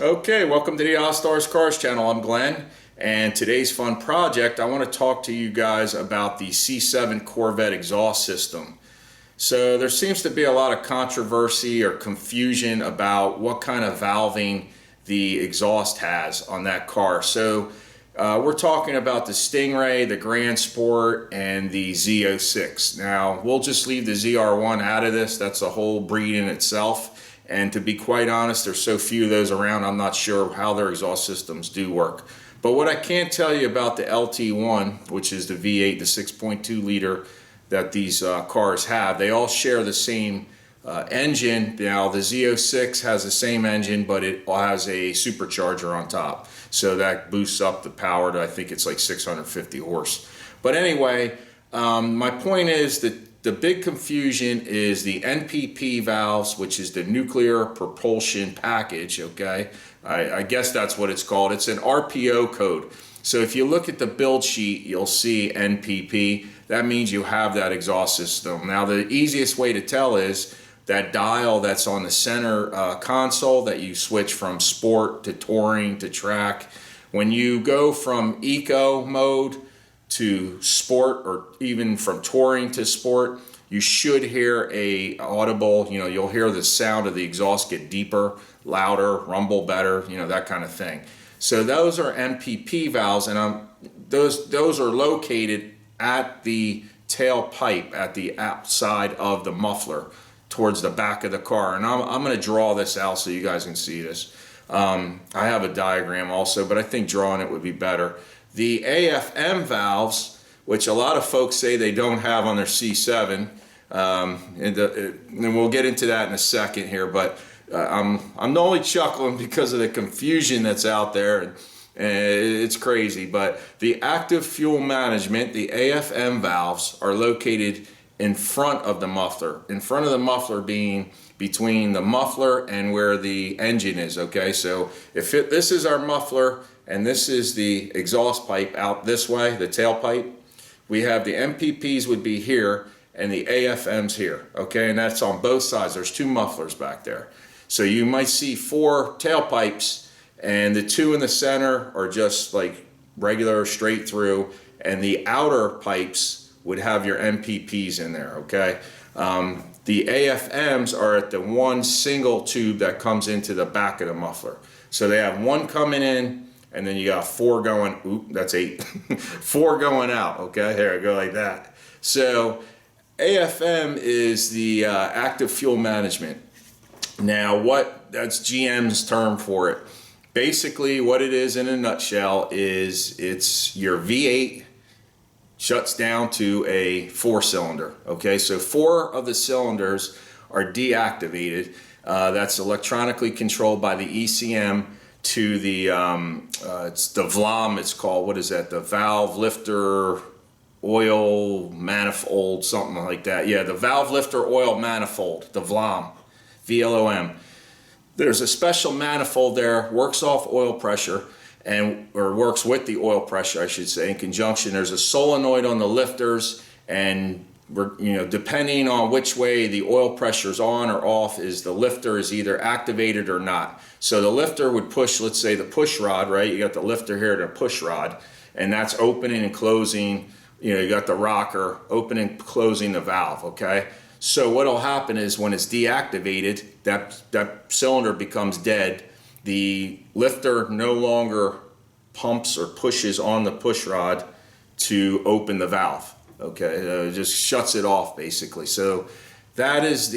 Okay, welcome to the Ozzstar Cars channel. I'm Glenn, and today's fun project, I want to talk to you guys about the C7 Corvette exhaust system. So there seems to be a lot of controversy or confusion about what kind of valving the exhaust has on that car. So we're talking about the Stingray, the Grand Sport, and the Z06. Now, we'll just leave the ZR1 out of this. That's a whole breed in itself. And to be quite honest, there's so few of those around, I'm not sure how their exhaust systems do work. But what I can tell you about the LT1, which is the V8, the 6.2 liter that these cars have, they all share the same engine. Now the Z06 has the same engine, but it has a supercharger on top. So that boosts up the power to, I think it's like 650 horse. But anyway, my point is that the big confusion is the NPP valves, which is the nuclear propulsion package, okay? I guess that's what it's called. It's an RPO code. So if you look at the build sheet, you'll see NPP. That means you have that exhaust system. Now the easiest way to tell is that dial that's on the center console that you switch from sport to touring to track. When you go from eco mode to sport, or even from touring to sport, you should hear a audible, you'll hear the sound of the exhaust get deeper, louder, rumble better, that kind of thing. So those are NPP valves, and those are located at the tailpipe, at the outside of the muffler, towards the back of the car. And I'm going to draw this out so you guys can see this. I have a diagram also, but I think drawing it would be better. The AFM valves, which a lot of folks say they don't have on their C7, and we'll get into that in a second here, but I'm only chuckling because of the confusion that's out there, and it's crazy. But the active fuel management, the AFM valves, are located in front of the muffler. In front of the muffler being between the muffler and where the engine is, okay? So if this is our muffler, and this is the exhaust pipe out this way, the tailpipe, we have the MPPs would be here and the AFMs here, okay? And that's on both sides. There's two mufflers back there. So you might see 4 tailpipes, and the 2 in the center are just like regular straight through, and the outer pipes would have your MPPs in there, okay? The AFMs are at the one single tube that comes into the back of the muffler. So they have one coming in, and then you got 4 going, oop, that's 8. 4 going out, okay? Here, I go like that. So AFM is the active fuel management. Now that's GM's term for it. Basically what it is in a nutshell is it's your V8 shuts down to a 4-cylinder, okay? So 4 of the cylinders are deactivated. That's electronically controlled by the ECM to the it's the VLOM, it's called. What is that? The valve lifter oil manifold, something like that. Yeah, the valve lifter oil manifold, the VLOM, VLOM. There's a special manifold there, works off oil pressure, or works with the oil pressure, I should say, in conjunction. There's a solenoid on the lifters, and depending on which way the oil pressure's on or off, is the lifter is either activated or not. So the lifter would push, let's say the push rod, right? You got the lifter here and a push rod, and that's opening and closing. You got the rocker opening and closing the valve, okay? So what'll happen is when it's deactivated, that cylinder becomes dead. The lifter no longer pumps or pushes on the push rod to open the valve. Okay, it just shuts it off basically. So that is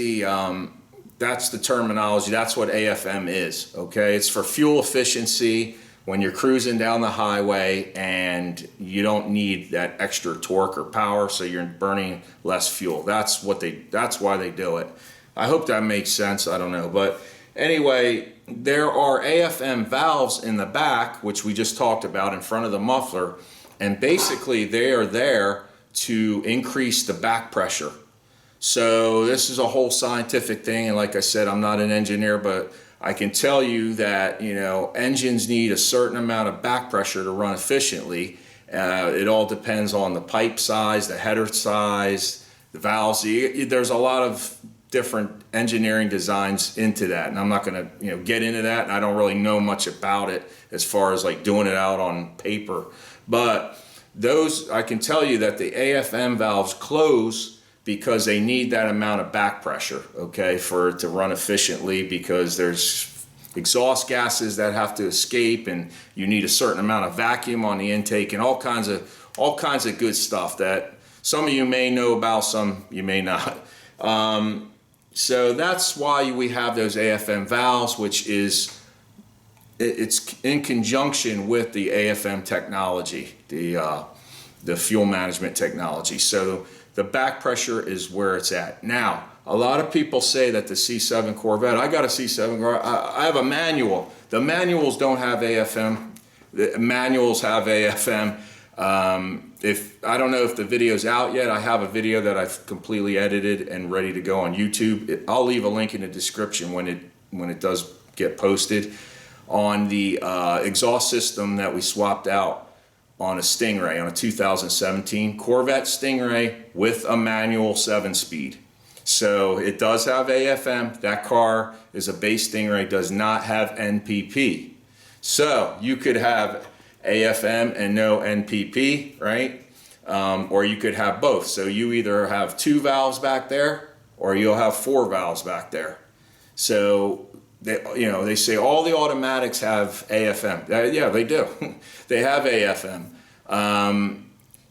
that's the terminology. That's what AFM is. Okay, it's for fuel efficiency when you're cruising down the highway and you don't need that extra torque or power, so you're burning less fuel. That's why they do it. I hope that makes sense. I don't know, but anyway, there are AFM valves in the back, which we just talked about, in front of the muffler, and basically they are there to increase the back pressure. So this is a whole scientific thing, and like I said, I'm not an engineer, but I can tell you that engines need a certain amount of back pressure to run efficiently. It all depends on the pipe size, the header size, the valves. There's a lot of different engineering designs into that, and I'm not going to get into that, and I don't really know much about it as far as like doing it out on paper. But those, I can tell you that the AFM valves close because they need that amount of back pressure, okay, for it to run efficiently, because there's exhaust gases that have to escape, and you need a certain amount of vacuum on the intake, and all kinds of good stuff that some of you may know about, some you may not. So that's why we have those AFM valves, which is, it's in conjunction with the AFM technology, the fuel management technology. So the back pressure is where it's at. Now, a lot of people say that the C7 Corvette, I got a C7 Corvette, I have a manual. The manuals don't have AFM. The manuals have AFM. If I don't know if the video's out yet, I have a video that I've completely edited and ready to go on YouTube. I'll leave a link in the description when it does get posted, on the exhaust system that we swapped out on a Stingray, on a 2017 Corvette Stingray with a manual 7-speed. So it does have AFM. That car is a base Stingray, does not have NPP. So you could have AFM and no NPP, right? Or you could have both. So you either have 2 valves back there, or you'll have 4 valves back there. So they say all the automatics have AFM. Yeah, they do. They have AFM.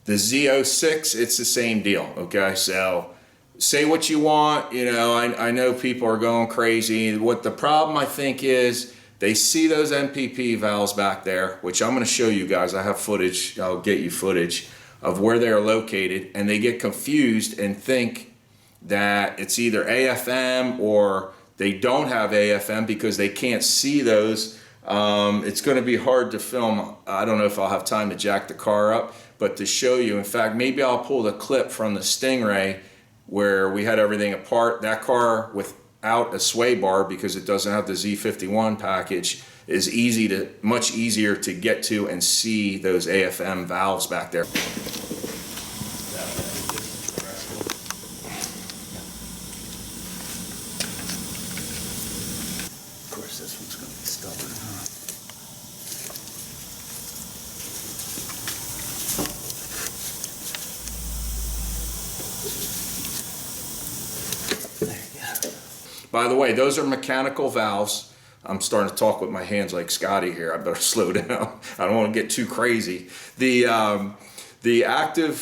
The Z06, it's the same deal. Okay, so say what you want. I know people are going crazy. What the problem, I think, is they see those NPP valves back there, which I'm going to show you guys. I have footage. I'll get you footage of where they are located, and they get confused and think that it's either AFM or they don't have AFM because they can't see those. It's going to be hard to film. I don't know if I'll have time to jack the car up, but to show you. In fact, maybe I'll pull the clip from the Stingray where we had everything apart. That car without a sway bar, because it doesn't have the Z51 package, is much easier to get to and see those AFM valves back there. Of course, this one's going to be stubborn, huh? By the way, those are mechanical valves. I'm starting to talk with my hands like Scotty here. I better slow down. I don't want to get too crazy. The active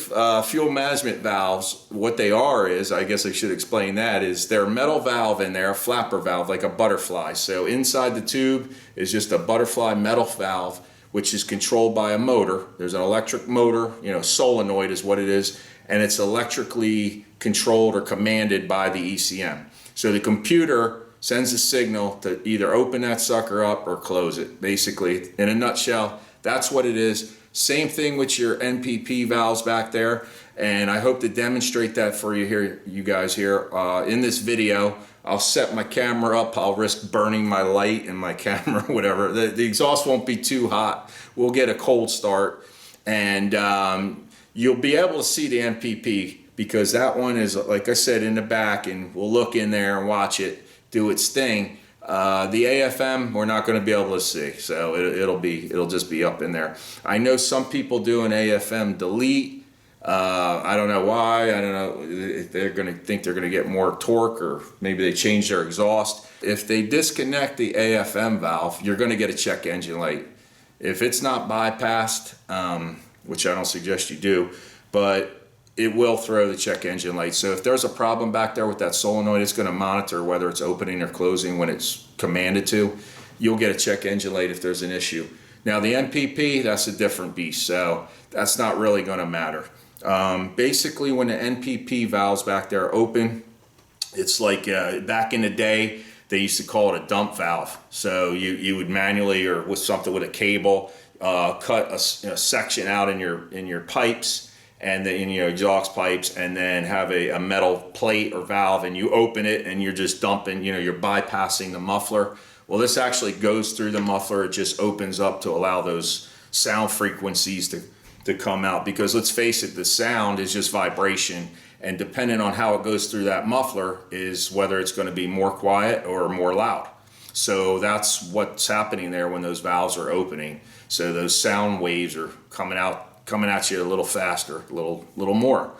fuel management valves, what they are is, I guess I should explain that, is they're a metal valve in there, a flapper valve, like a butterfly. So inside the tube is just a butterfly metal valve, which is controlled by a motor. There's an electric motor, solenoid is what it is, and it's electrically controlled or commanded by the ECM. So the computer sends a signal to either open that sucker up or close it. Basically, in a nutshell, that's what it is. Same thing with your NPP valves back there, and I hope to demonstrate that for you here, you guys here. In this video, I'll set my camera up. I'll risk burning my light and my camera, whatever. The exhaust won't be too hot. We'll get a cold start, and you'll be able to see the NPP, because that one is, like I said, in the back, and we'll look in there and watch it do its thing. The AFM, we're not going to be able to see, so it'll just be up in there. I know some people do an AFM delete. I don't know why. I don't know if they're going to think they're going to get more torque, or maybe they change their exhaust. If they disconnect the AFM valve, you're going to get a check engine light. If it's not bypassed, which I don't suggest you do, but it will throw the check engine light. So if there's a problem back there with that solenoid, it's going to monitor whether it's opening or closing when it's commanded to. You'll get a check engine light if there's an issue. Now the NPP, that's a different beast, so that's not really going to matter. Basically, when the NPP valves back there open, it's like back in the day, they used to call it a dump valve. So you would manually, or with something with a cable, cut a section out in your pipes, and then in your exhaust pipes, and then have a metal plate or valve, and you open it and you're just dumping, you're bypassing the muffler. Well, this actually goes through the muffler. It just opens up to allow those sound frequencies to come out, because let's face it, the sound is just vibration, And depending on how it goes through that muffler is whether it's going to be more quiet or more loud. So that's what's happening there when those valves are opening. So those sound waves are coming at you a little faster, a little more.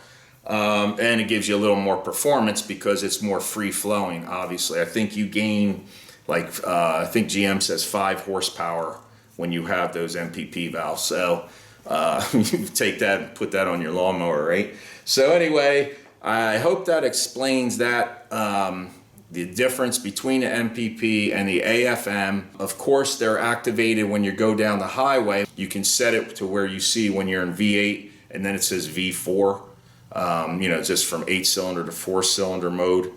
And it gives you a little more performance because it's more free flowing. Obviously, I think you gain I think GM says 5 horsepower when you have those NPP valves. So you take that and put that on your lawnmower, right? So anyway, I hope that explains that, the difference between the NPP and the AFM. Of course, they're activated when you go down the highway. You can set it to where you see when you're in V8 and then it says V4, just from 8-cylinder to 4-cylinder mode.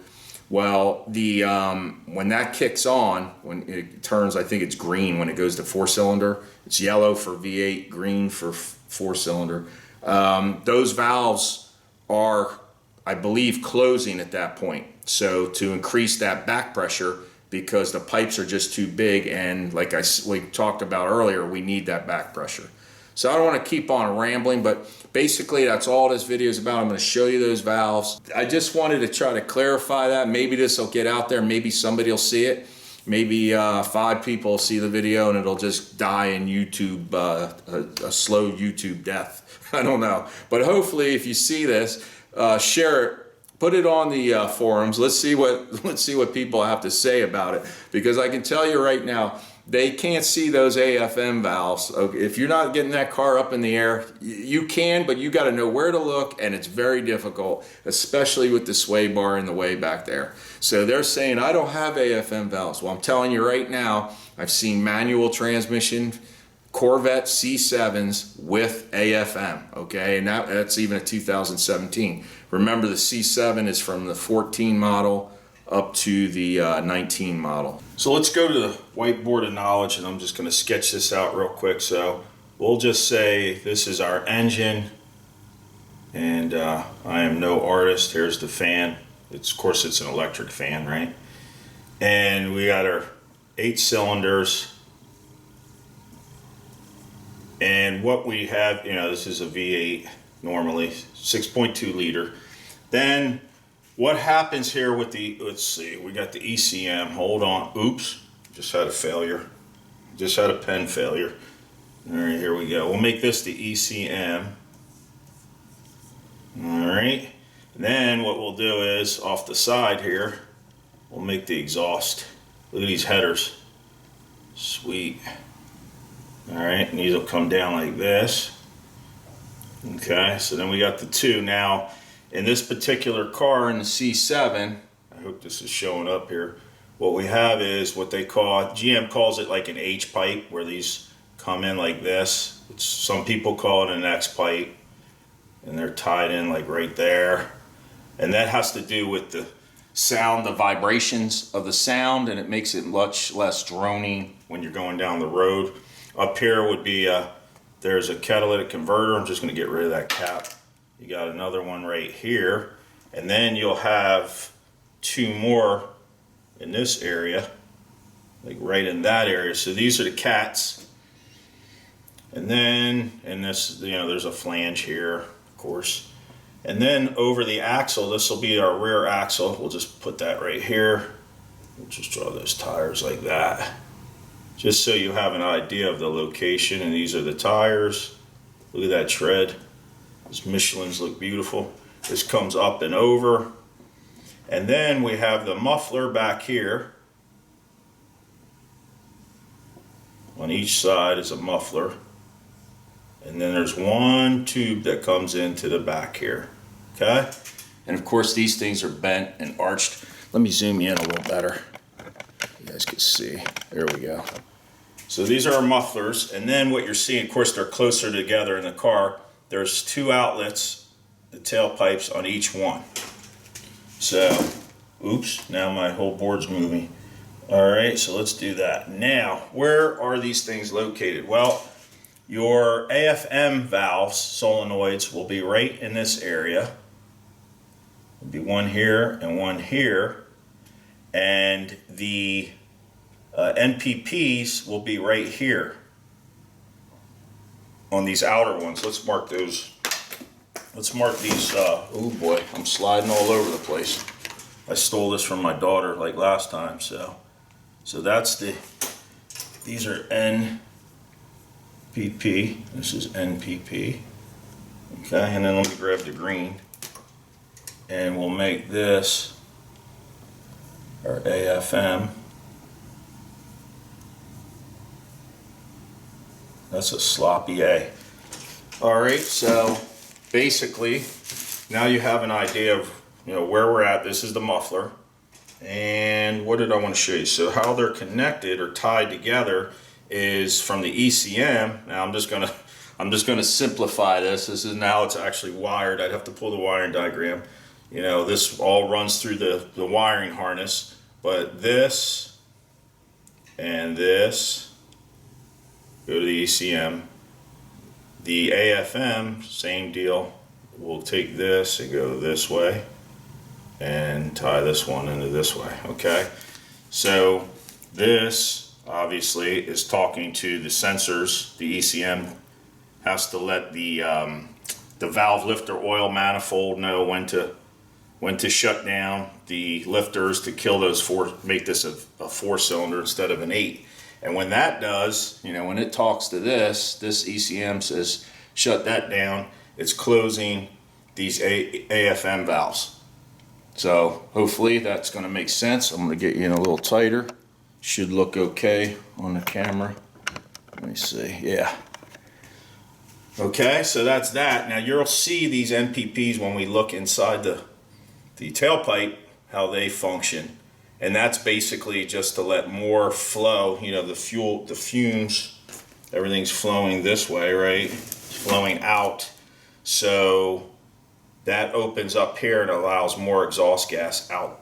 Well, when that kicks on, when it turns, I think it's green when it goes to 4-cylinder. It's yellow for V8, green for 4-cylinder. Those valves are, I believe, closing at that point. So to increase that back pressure, because the pipes are just too big, and like we talked about earlier, we need that back pressure. So I don't want to keep on rambling, but basically that's all this video is about. I'm going to show you those valves. I just wanted to try to clarify that. Maybe this will get out there. Maybe somebody will see it. Maybe 5 people will see the video and it'll just die in YouTube, a slow YouTube death. I don't know. But hopefully if you see this, share it. Put it on the forums. Let's see what people have to say about it. Because I can tell you right now, they can't see those AFM valves. If you're not getting that car up in the air, you can, but you got to know where to look, and it's very difficult, especially with the sway bar in the way back there. So they're saying, I don't have AFM valves. Well, I'm telling you right now, I've seen manual transmission Corvette C7s with AFM, okay? And that's even a 2017. Remember, the C7 is from the 14 model up to the 19 model. So let's go to the whiteboard of knowledge, and I'm just going to sketch this out real quick. So we'll just say this is our engine, and I am no artist. Here's the fan. Of course, it's an electric fan, right? And we got our 8 cylinders. And what we have, this is a V8 normally, 6.2 liter. Then what happens here with let's see, we got the ECM, hold on, oops, just had a failure. Just had a pen failure. All right, here we go. We'll make this the ECM. All right, then what we'll do is, off the side here, we'll make the exhaust. Look at these headers. Sweet. All right, and these will come down like this. Okay, so then we got the 2. Now, in this particular car, in the C7, I hope this is showing up here, what we have is what they call, GM calls it like an H pipe, where these come in like this. Some people call it an X pipe, and they're tied in like right there. And that has to do with the sound, the vibrations of the sound, and it makes it much less droning when you're going down the road. Up here would be, there's a catalytic converter. I'm just going to get rid of that cap. You got another one right here. And then you'll have 2 more in this area, like right in that area. So these are the cats. And then, in this, there's a flange here, of course. And then over the axle, this will be our rear axle. We'll just put that right here. We'll just draw those tires like that, just so you have an idea of the location. And these are the tires. Look at that tread. Those Michelins look beautiful. This comes up and over. And then we have the muffler back here. On each side is a muffler. And then there's one tube that comes into the back here. Okay? And of course, these things are bent and arched. Let me zoom you in a little better. You guys can see. There we go. So these are our mufflers, and then what you're seeing, of course, they're closer together in the car. There's 2 outlets, the tailpipes on each one. So, oops, now my whole board's moving. All right, so let's do that. Now, where are these things located? Well, your AFM valves, solenoids, will be right in this area. There'll be one here and one here. And the NPPs will be right here on these outer ones. Let's mark those let's mark these. Oh boy, I'm sliding all over the place. I stole this from my daughter like last time, so that's these are NPP. This is NPP. Okay, and then let me grab the green, and we'll make this our AFM. That's a sloppy A. All right, so basically now you have an idea of where we're at. This is the muffler, and what did I want to show you? So how they're connected or tied together is from the ECM. Now I'm just gonna simplify this. This is now it's actually wired. I'd have to pull the wiring diagram. This all runs through the wiring harness, but this and this go to the ECM. The AFM, same deal. We'll take this and go this way and tie this one into this way, okay? So this obviously is talking to the sensors. The ECM has to let the valve lifter oil manifold know when to shut down the lifters to kill those make this a 4-cylinder instead of an 8. And when that does, when it talks to this ECM says, shut that down, it's closing these AFM valves. So hopefully that's going to make sense. I'm going to get you in a little tighter. Should look okay on the camera. Let me see, yeah. Okay, so that's that. Now you'll see these NPPs when we look inside the tailpipe, how they function. And that's basically just to let more flow, the fumes, everything's flowing this way, right? It's flowing out. So that opens up here and allows more exhaust gas out.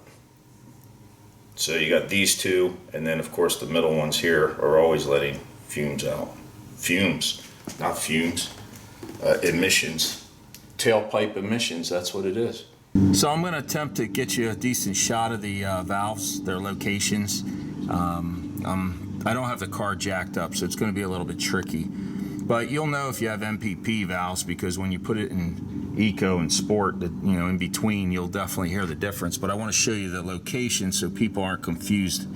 So you got these two, and then of course the middle ones here are always letting fumes out. Fumes, not fumes, emissions. Tailpipe emissions, that's what it is. So I'm going to attempt to get you a decent shot of the valves, their locations. I don't have the car jacked up, so it's going to be a little bit tricky. But you'll know if you have NPP valves, because when you put it in Eco and Sport, in between, you'll definitely hear the difference. But I want to show you the location so people aren't confused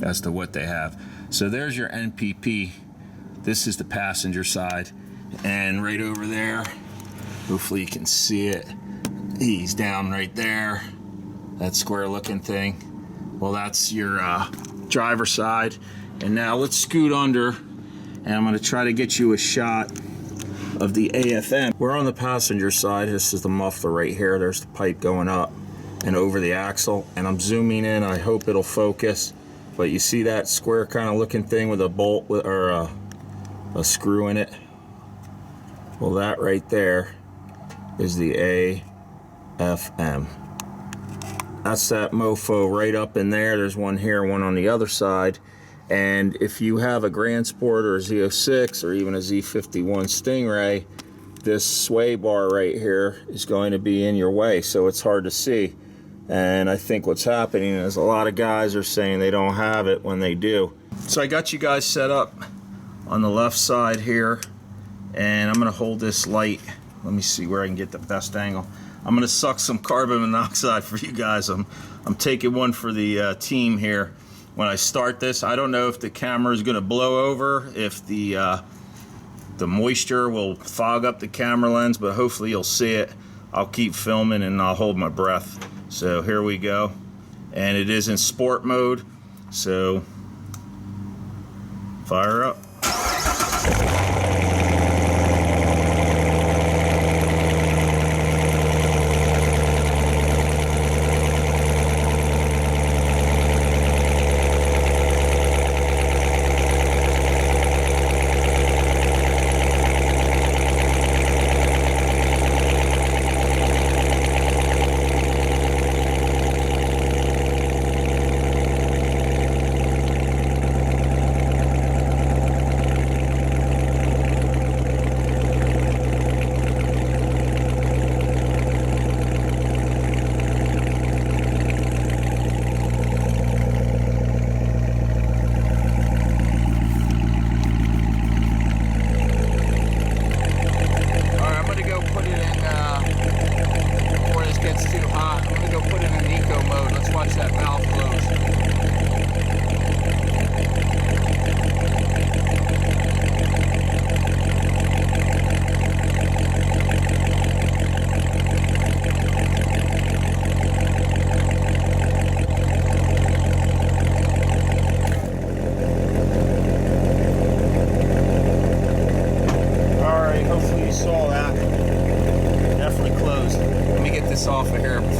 as to what they have. So there's your NPP. This is the passenger side. And right over there, hopefully you can see it. He's down right there, that square looking thing. Well, that's your driver side. And now let's scoot under, and I'm going to try to get you a shot of the AFM. We're on the passenger side. This is the muffler right here. There's the pipe going up and over the axle, and I'm zooming in. I hope it'll focus, but you see that square kind of looking thing with a bolt or a screw in it? Well, that right there is the AFM. That's that mofo right up in there. There's one here, one on the other side. And if you have a Grand Sport or a Z06 or even a Z51 Stingray, this sway bar right here is going to be in your way, so it's hard to see. And I think what's happening is a lot of guys are saying they don't have it when they do. So I got you guys set up on the left side here, and I'm going to hold this light. Let me see where I can get the best angle. I'm going to suck some carbon monoxide for you guys. I'm taking one for the team here. When I start this, I don't know if the camera is going to blow over, if the moisture will fog up the camera lens, but hopefully you'll see it. I'll keep filming and I'll hold my breath. So here we go. And it is in sport mode, so fire up.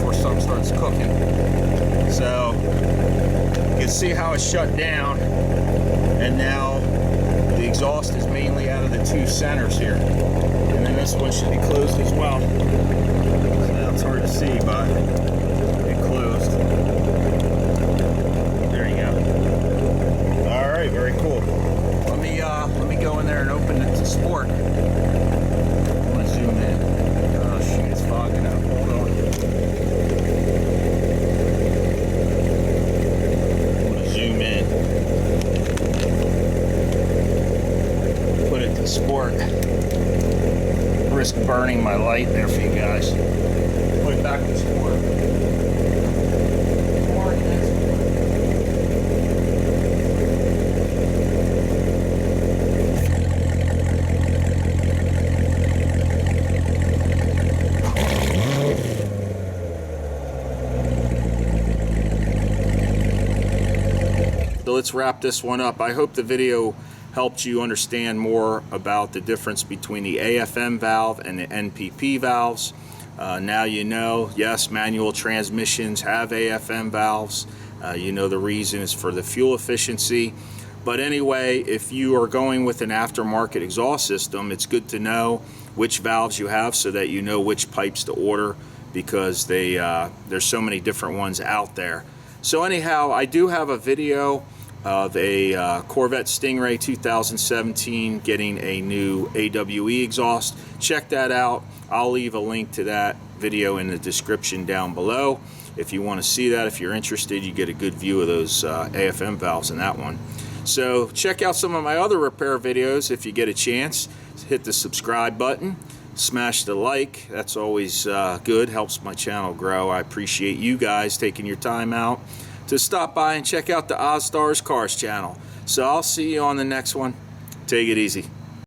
before something starts cooking. So you can see how it's shut down, and now the exhaust is mainly out of the two centers here, and then this one should be closed as well. So now it's hard to see, but it closed. There you go. All right, very cool. Let me go in there and open it to sport. I'm gonna zoom in. Oh shoot, it's fogging up. Hold on. I'm gonna zoom in. Put it to sport. Risk burning my light there for you guys. Put it back to sport. So let's wrap this one up. I hope the video helped you understand more about the difference between the AFM valve and the NPP valves. Now you know, yes, manual transmissions have AFM valves. You know the reason is for the fuel efficiency. But anyway, if you are going with an aftermarket exhaust system, it's good to know which valves you have so that you know which pipes to order, because there's so many different ones out there. So anyhow, I do have a video of a Corvette Stingray 2017 getting a new AWE exhaust. Check that out. I'll leave a link to that video in the description down below. If you want to see that, if you're interested, you get a good view of those AFM valves in that one. So check out some of my other repair videos if you get a chance. Hit the subscribe button, smash the like. That's always good, helps my channel grow. I appreciate you guys taking your time out to stop by and check out the Ozzstar's Cars channel. So I'll see you on the next one. Take it easy.